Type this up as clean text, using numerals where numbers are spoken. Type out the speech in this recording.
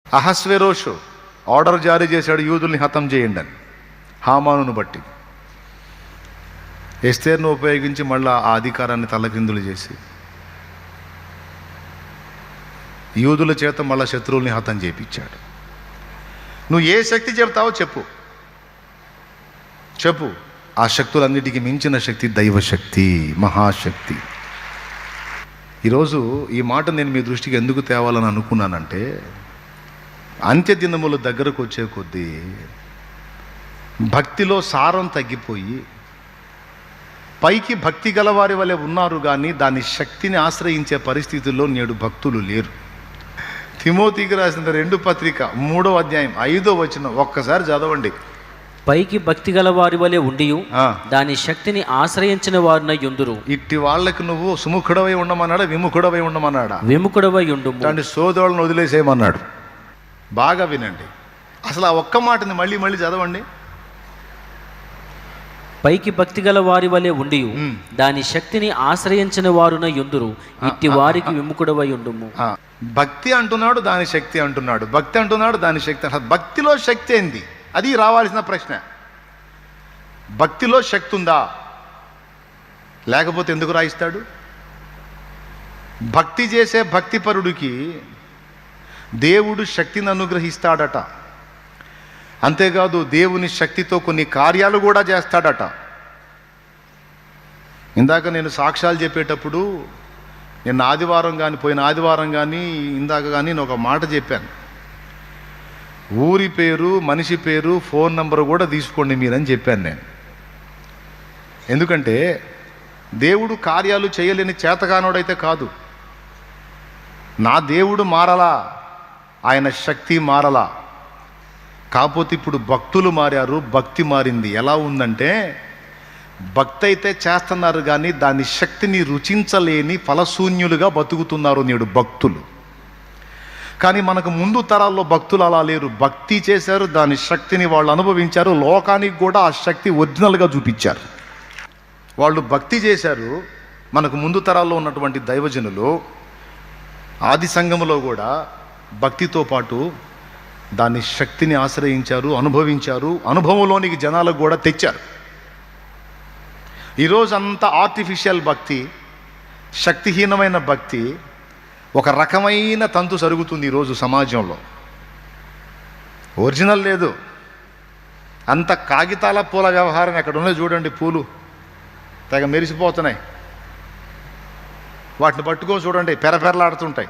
అహస్వేరోషు order జారీ చేశాడు, యూదుల్ని హతం చేయండి అని. హామానును బట్టి ఎస్తేర్ను ఉపయోగించి మళ్ళీ ఆ అధికారాన్ని తలకిందులు చేసి యూదుల చేత మళ్ళా శత్రువుల్ని హతం చేయించాడు. నువ్వు ఏ శక్తి చెప్తావో చెప్పు. ఆ శక్తులన్నిటికీ మించిన శక్తి దైవశక్తి, మహాశక్తి. ఈరోజు ఈ మాట నేను మీ దృష్టికి ఎందుకు తేవాలని అనుకున్నానంటే, అంత్యదినములు దగ్గరకు వచ్చే కొద్దీ భక్తిలో సారం తగ్గిపోయి పైకి భక్తి గలవారి వలె ఉన్నారు, కానీ దాని శక్తిని ఆశ్రయించే పరిస్థితుల్లో నేడు భక్తులు లేరు. తిమోతికి రాసిన 2 పత్రిక 3వ అధ్యాయం 5వ వచనం ఒక్కసారి చదవండి. పైకి భక్తి గల వారి వలె ఉండి దాని శక్తిని ఆశ్రయించిన వారినై యుందురు. ఇట్టి వాళ్ళకి నువ్వు సుముఖుడవై ఉండమన్నాడా, విముఖుడవై ఉండమన్నాడా? విముఖుడవై ఉండుము. దాని సోదరులను వదిలేసేయమన్నాడు. బాగా వినండి, అసలు ఆ ఒక్క మాటని మళ్ళీ మళ్ళీ చదవండి. పైకి భక్తి గల వారి వలె ఉండి దాని శక్తిని ఆశ్రయించిన వారున యుందురు, ఇట్టి వారికి విముఖుడవై ఉండుము. భక్తి అంటున్నాడు, దాని శక్తి అంటున్నాడు. భక్తి అంటున్నాడు, దాని శక్తి. భక్తిలో శక్తి ఏంది? అది రావాల్సిన ప్రశ్న. భక్తిలో శక్తి ఉందా? లేకపోతే ఎందుకు రాయిస్తాడు? భక్తి చేసే భక్తిపరుడికి దేవుడు శక్తిని అనుగ్రహిస్తాడట. అంతేకాదు దేవుని శక్తితో కొన్ని కార్యాలు కూడా చేస్తాడట. ఇందాక నేను సాక్ష్యాలు చెప్పేటప్పుడు, నిన్న ఆదివారం కానీ పోయిన ఆదివారం కానీ ఇందాక కానీ నేను ఒక మాట చెప్పాను. ఊరి పేరు, మనిషి పేరు, ఫోన్ నంబర్ కూడా తీసుకోండి మీరని చెప్పాను నేను. ఎందుకంటే దేవుడు కార్యాలు చేయలేని చేతగానోడైతే కాదు. నా దేవుడు మారలా, ఆయన శక్తి మారలా. కాకపోతే ఇప్పుడు భక్తులు మారారు, భక్తి మారింది. ఎలా ఉందంటే, భక్తి అయితే చేస్తున్నారు కానీ దాని శక్తిని రుచించలేని ఫలశూన్యులుగా బతుకుతున్నారు నేడు భక్తులు. కానీ మనకు ముందు తరాల్లో భక్తులు అలా లేరు. భక్తి చేశారు, దాని శక్తిని వాళ్ళు అనుభవించారు, లోకానికి కూడా ఆ శక్తి ఒరిజినల్గా చూపించారు. వాళ్ళు భక్తి చేశారు. మనకు ముందు తరాల్లో ఉన్నటువంటి దైవజనులు ఆది సంఘములో కూడా భక్తితో పాటు దాని శక్తిని ఆశ్రయించారు, అనుభవించారు, అనుభవంలోనికి జనాలకు కూడా తెచ్చారు. ఈరోజు అంతా ఆర్టిఫిషియల్ భక్తి, శక్తిహీనమైన భక్తి, ఒక రకమైన తంతు జరుగుతుంది ఈరోజు సమాజంలో. ఒరిజినల్ లేదు, అంత కాగితాల పూల వ్యవహారం. ఎక్కడ ఉన్నాయి చూడండి, పూలు తెగ మెరిసిపోతున్నాయి, వాటిని పట్టుకొని చూడండి పెరపెరలాడుతుంటాయి.